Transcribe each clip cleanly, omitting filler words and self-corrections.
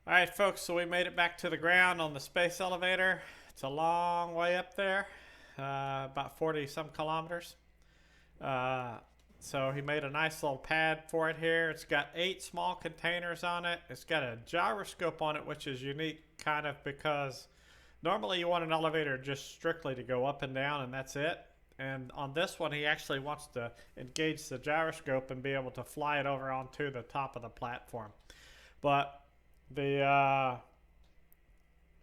All right, folks, so we made it back to the ground on the space elevator. It's a long way up there, about 40 some kilometers. Uh, so he made a nice little pad for it here. It's got 8 small containers on it. It's got a gyroscope on it, which is unique kind of because normally you want an elevator just strictly to go up and down and that's it. And on this one, he actually wants to engage the gyroscope and be able to fly it over onto the top of the platform. But the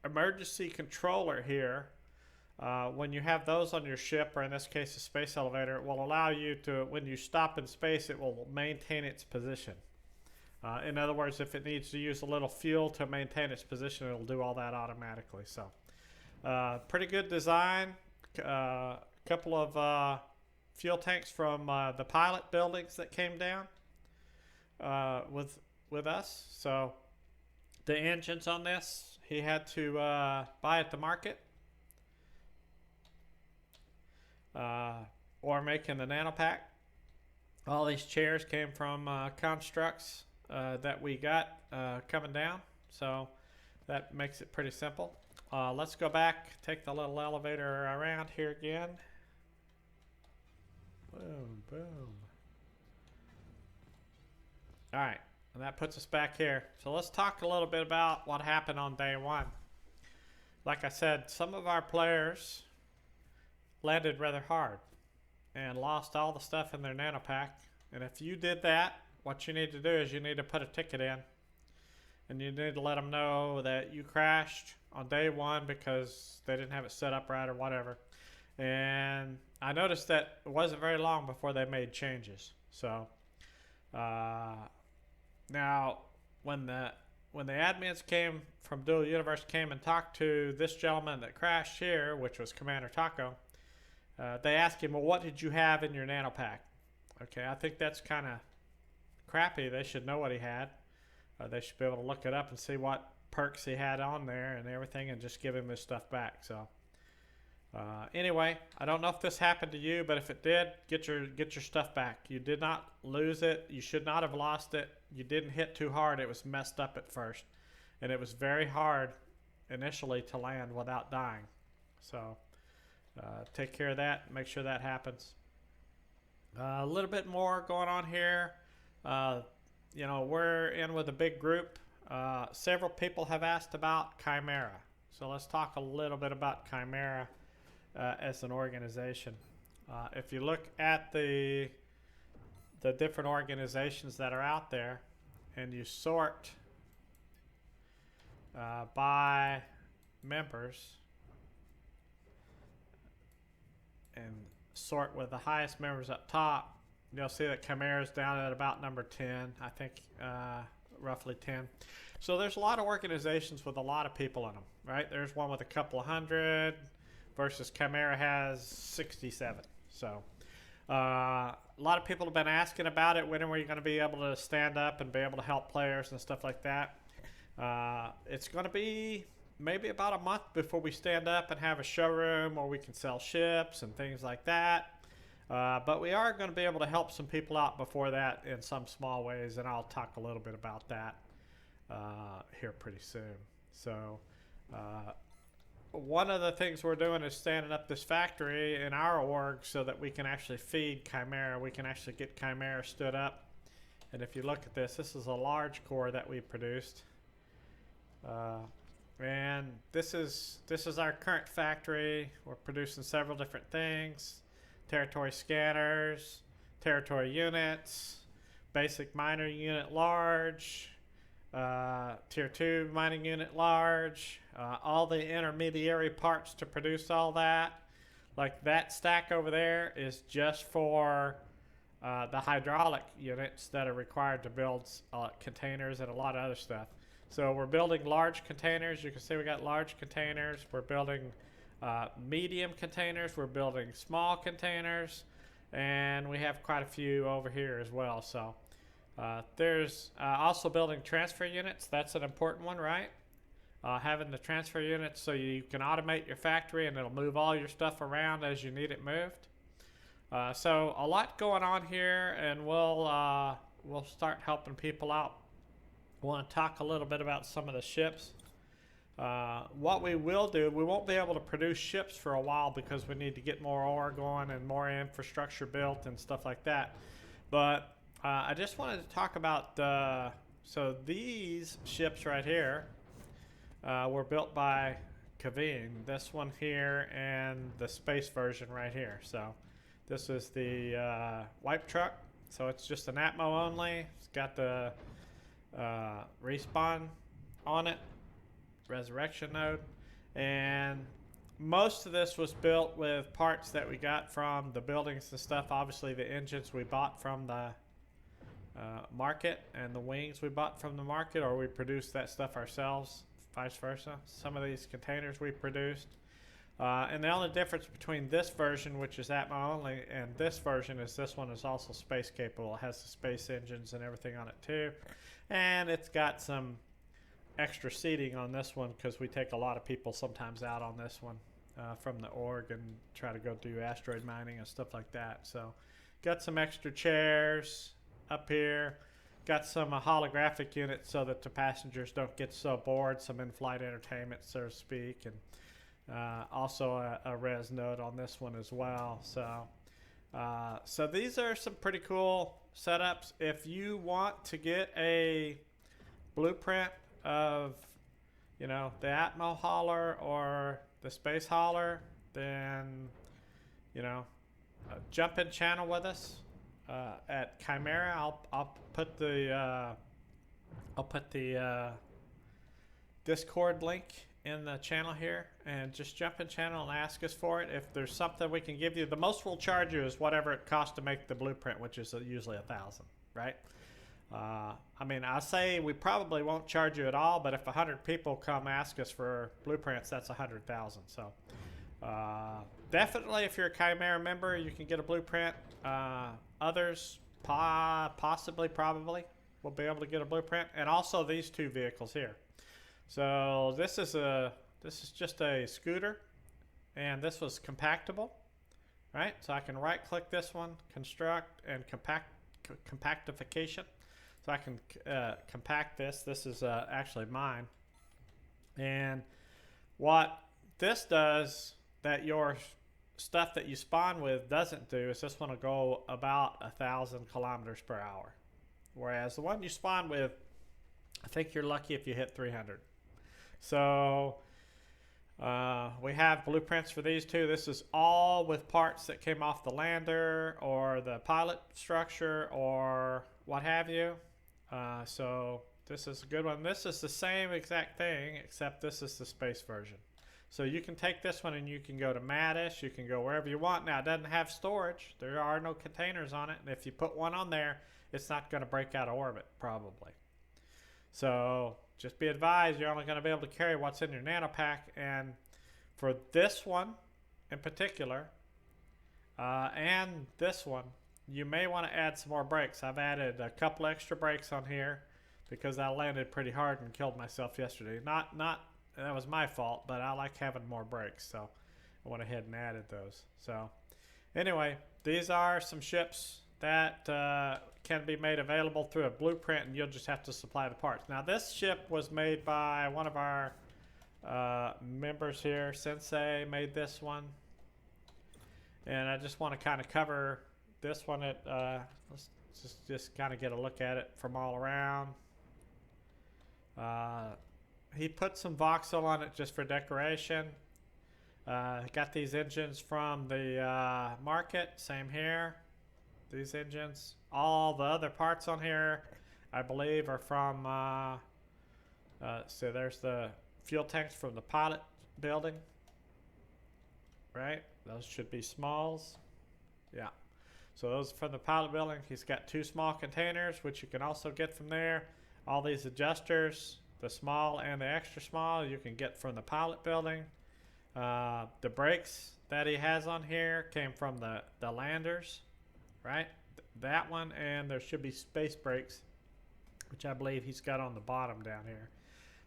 emergency controller here, when you have those on your ship, or in this case a space elevator, it will allow you to, when you stop in space, it will maintain its position. In other words, if it needs to use a little fuel to maintain its position, it'll do all that automatically. So pretty good design. Couple of fuel tanks from the pilot buildings that came down with us. So the engines on this he had to buy at the market or make in the nanopack. All these chairs came from constructs that we got coming down, so that makes it pretty simple. Let's go back, take the little elevator around here again. Boom, boom. All right, and that puts us back here. So let's talk a little bit about what happened on day one. Like I said, some of our players landed rather hard and lost all the stuff in their nanopack. And if you did that, what you need to do is you need to put a ticket in. And you need to let them know that you crashed on day one because they didn't have it set up right or whatever. And I noticed that it wasn't very long before they made changes. So now when the admins came from Dual Universe came and talked to this gentleman that crashed here, which was Commander Taco, they asked him, well, what did you have in your nanopack? Okay, I think that's kind of crappy. They should know what he had. They should be able to look it up and see what perks he had on there and everything and just give him his stuff back. So anyway, I don't know if this happened to you, but if it did, get your stuff back. You did not lose it. You should not have lost it. You didn't hit too hard. It was messed up at first. And it was very hard initially to land without dying. So take care of that. Make sure that happens. A little bit more going on here. You know, we're in with a big group. Several people have asked about Chimera. So let's talk a little bit about Chimera as an organization. If you look at the different organizations that are out there and you sort by members and sort with the highest members up top, you'll see that Chimera is down at about number 10, I think roughly 10. So there's a lot of organizations with a lot of people in them, right? There's one with a couple of hundred versus Chimera has 67. So a lot of people have been asking about it. When are we going to be able to stand up and be able to help players and stuff like that? It's going to be maybe about a month before we stand up and have a showroom where we can sell ships and things like that. But we are going to be able to help some people out before that in some small ways, and I'll talk a little bit about that here pretty soon. So one of the things we're doing is standing up this factory in our org so that we can actually feed Chimera. We can actually get Chimera stood up. And if you look at this, this is a large core that we produced. And this is our current factory. We're producing several different things. Territory scanners, territory units, basic miner unit large, tier 2 mining unit large, all the intermediary parts to produce all that. Like that stack over there is just for the hydraulic units that are required to build containers and a lot of other stuff. So we're building large containers. You can see we got large containers. We're building medium containers. We're building small containers. And we have quite a few over here as well. So there's also building transfer units. That's an important one, right? Having the transfer units so you can automate your factory and it'll move all your stuff around as you need it moved. So a lot going on here, and we'll start helping people out I want to talk a little bit about some of the ships. What we will do, we won't be able to produce ships for a while because we need to get more ore going and more infrastructure built and stuff like that. But I just wanted to talk about, so these ships right here were built by Kaveen. This one here and the space version right here. So this is the wipe truck. So it's just an Atmo only. It's got the respawn on it, resurrection node, and most of this was built with parts that we got from the buildings and stuff. Obviously the engines we bought from the market, and the wings we bought from the market, or we produced that stuff ourselves, vice versa. Some of these containers we produced. And the only difference between this version, which is Atmo only, and this version is this one is also space capable. It has the space engines and everything on it too. And it's got some extra seating on this one because we take a lot of people sometimes out on this one from the org and try to go do asteroid mining and stuff like that. So got some extra chairs up here. Got some holographic units so that the passengers don't get so bored. Some in-flight entertainment, so to speak. And also a res node on this one as well. So so these are some pretty cool setups. If you want to get a blueprint of, you know, the Atmo hauler or the space hauler, then, you know, jump in channel with us at Chimera. I'll put the Discord link in the channel here, and just jump in channel and ask us for it. If there's something we can give you, the most we'll charge you is whatever it costs to make the blueprint, which is usually $1,000, right? I mean, I say we probably won't charge you at all, but if 100 people come ask us for blueprints, that's 100,000. So definitely, if you're a Chimera member, you can get a blueprint. Others possibly, probably will be able to get a blueprint, and also these two vehicles here. So this is just a scooter, and this was compactable, right? So I can right click this one, construct, and compactification. So I can compact this. This is actually mine. And what this does that your stuff that you spawn with doesn't do is this one will go about 1,000 kilometers per hour. Whereas the one you spawn with, I think you're lucky if you hit 300. So we have blueprints for these two. This is all with parts that came off the lander or the pilot structure or what have you. So this is a good one. This is the same exact thing, except this is the space version. So you can take this one and you can go to Mattis. You can go wherever you want. Now, it doesn't have storage. There are no containers on it. And if you put one on there, it's not going to break out of orbit, probably. So just be advised, you're only going to be able to carry what's in your nano pack. And for this one in particular, and this one, you may want to add some more brakes. I've added a couple extra brakes on here because I landed pretty hard and killed myself yesterday. Not that was my fault, but I like having more brakes, so I went ahead and added those. So anyway, these are some ships that can be made available through a blueprint, and you'll just have to supply the parts. Now, this ship was made by one of our members here. Sensei made this one, and I just want to kind of cover this one. Let's just kind of get a look at it from all around. He put some voxel on it just for decoration. Got these engines from the market. Same here. These engines. All the other parts on here, I believe, are from... so there's the fuel tanks from the pilot building. Right? Those should be smalls. Yeah. So those are from the pilot building. He's got 2 small containers, which you can also get from there. All these adjusters, the small and the extra small, you can get from the pilot building. The brakes that he has on here came from the landers, right? That one, and there should be space brakes, which I believe he's got on the bottom down here.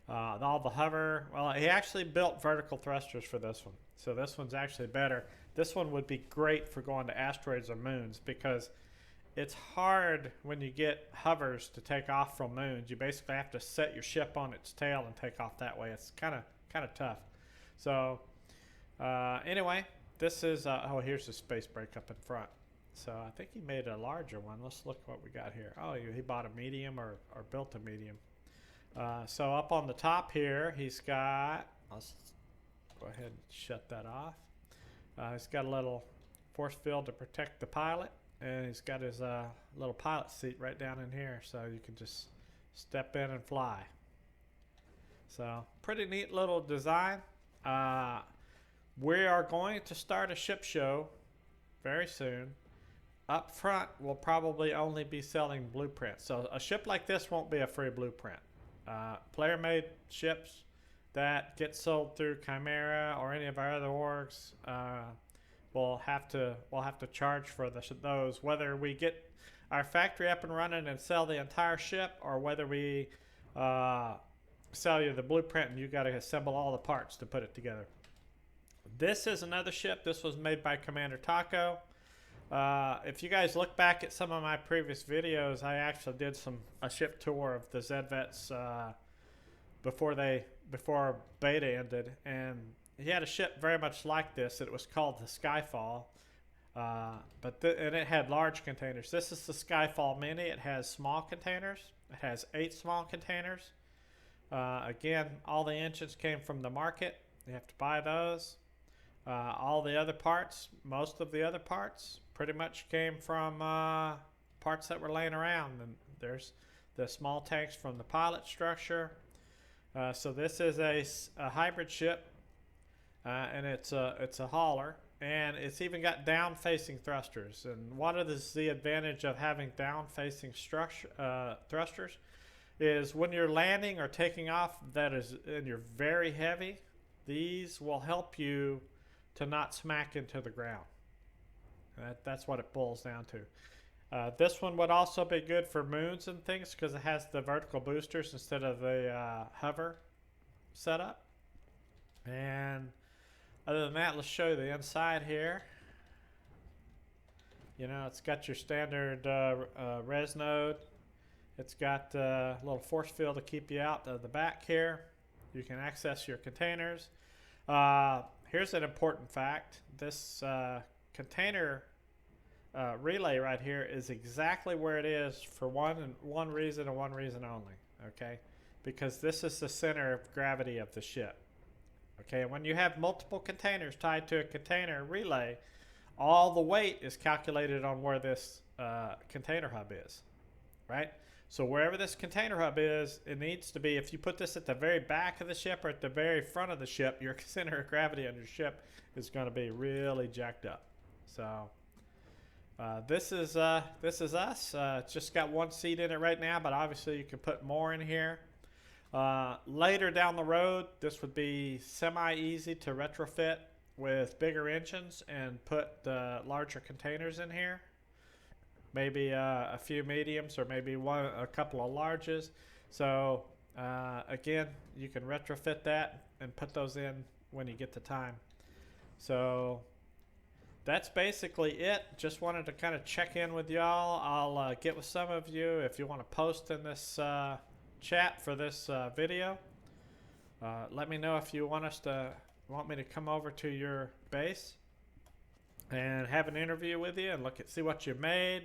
All the hover, well, he actually built vertical thrusters for this one. So this one's actually better. This one would be great for going to asteroids or moons because it's hard when you get hovers to take off from moons. You basically have to set your ship on its tail and take off that way. It's kind of tough. So anyway, this is oh, here's the space break up in front. So I think he made a larger one. Let's look what we got here. Oh, he bought a medium or built a medium. So up on the top here, he's got, let's go ahead and shut that off. He's got a little force field to protect the pilot, and he's got his little pilot seat right down in here, so you can just step in and fly. So pretty neat little design. We are going to start a ship show very soon. Up front, we'll probably only be selling blueprints. So a ship like this won't be a free blueprint. Player-made ships that get sold through Chimera or any of our other orgs, we'll have to charge for those, whether we get our factory up and running and sell the entire ship, or whether we sell you the blueprint and you got to assemble all the parts to put it together. This is another ship. This was made by Commander Taco. If you guys look back at some of my previous videos, I actually did a ship tour of the ZVets before beta ended, and he had a ship very much like this. It was called the Skyfall, and it had large containers. This is the Skyfall Mini. It has small containers. It has 8 small containers. Again, all the engines came from the market. You have to buy those. All the other parts, most of the other parts, pretty much came from parts that were laying around. And there's the small tanks from the pilot structure. So this is a hybrid ship, and it's a hauler, and it's even got down-facing thrusters. And what is the advantage of having down-facing thrusters? Is when you're landing or taking off, and you're very heavy, these will help you to not smack into the ground. That's what it boils down to. This one would also be good for moons and things because it has the vertical boosters instead of the hover setup. And other than that, let's show you the inside here. You know, it's got your standard res node. It's got a little force field to keep you out of the back here. You can access your containers. Here's an important fact. This container relay right here is exactly where it is for one reason and one reason only, okay? Because this is the center of gravity of the ship, okay? When you have multiple containers tied to a container relay, all the weight is calculated on where this container hub is, right? So wherever this container hub is, it needs to be, if you put this at the very back of the ship or at the very front of the ship, your center of gravity on your ship is going to be really jacked up. So this is us. It's just got one seat in it right now, but obviously you can put more in here. Later down the road, this would be semi-easy to retrofit with bigger engines and put larger containers in here. Maybe a few mediums or maybe a couple of larges. So again, you can retrofit that and put those in when you get the time. So that's basically it. Just wanted to kind of check in with y'all. I'll get with some of you if you want to post in this chat for this video. Let me know if you want me to come over to your base and have an interview with you and see what you made.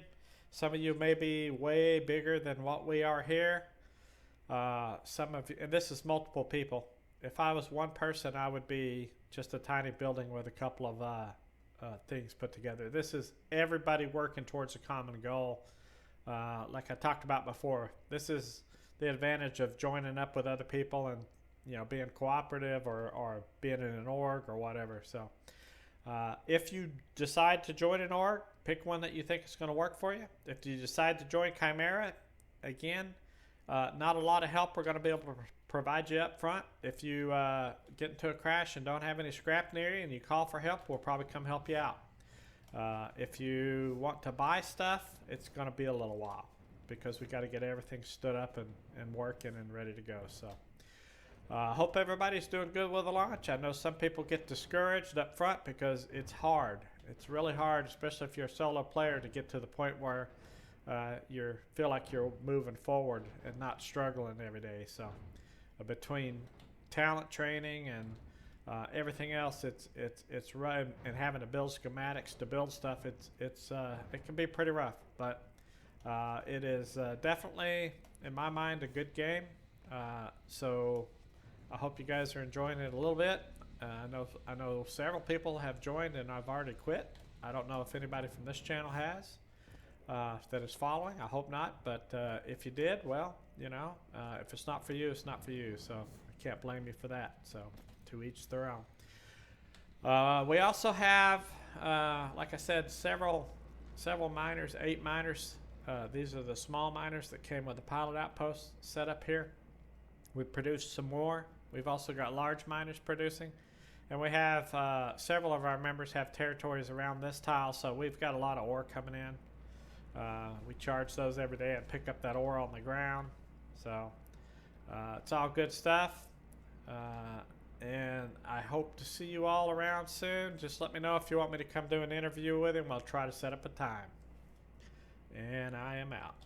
Some of you may be way bigger than what we are here. Some of you, and this is multiple people. If I was one person, I would be just a tiny building with a couple of things put together. This is everybody working towards a common goal. Like I talked about before, this is the advantage of joining up with other people and, you know, being cooperative or being in an org or whatever. So if you decide to join an org, pick one that you think is going to work for you. If you decide to join Chimera, again, not a lot of help we're going to be able to provide you up front. If you get into a crash and don't have any scrap near you and you call for help, we'll probably come help you out. If you want to buy stuff, it's going to be a little while because we got to get everything stood up and working and ready to go. So hope everybody's doing good with the launch. I know some people get discouraged up front because it's hard. It's really hard, especially if you're a solo player, to get to the point where you feel like you're moving forward and not struggling every day. So between talent training and everything else, it's right, and having to build schematics to build stuff. It can be pretty rough, but it is definitely, in my mind, a good game. So I hope you guys are enjoying it a little bit. I know several people have joined, and I've already quit. I don't know if anybody from this channel has that is following. I hope not, but if you did, well, if it's not for you, it's not for you. So I can't blame you for that. So to each their own. We also have, like I said, several miners, 8 miners. These are the small miners that came with the pilot outpost set up here. We produced some more. We've also got large miners producing. And we have several of our members have territories around this tile, so we've got a lot of ore coming in. We charge those every day and pick up that ore on the ground. So it's all good stuff. And I hope to see you all around soon. Just let me know if you want me to come do an interview with him. I'll try to set up a time. And I am out.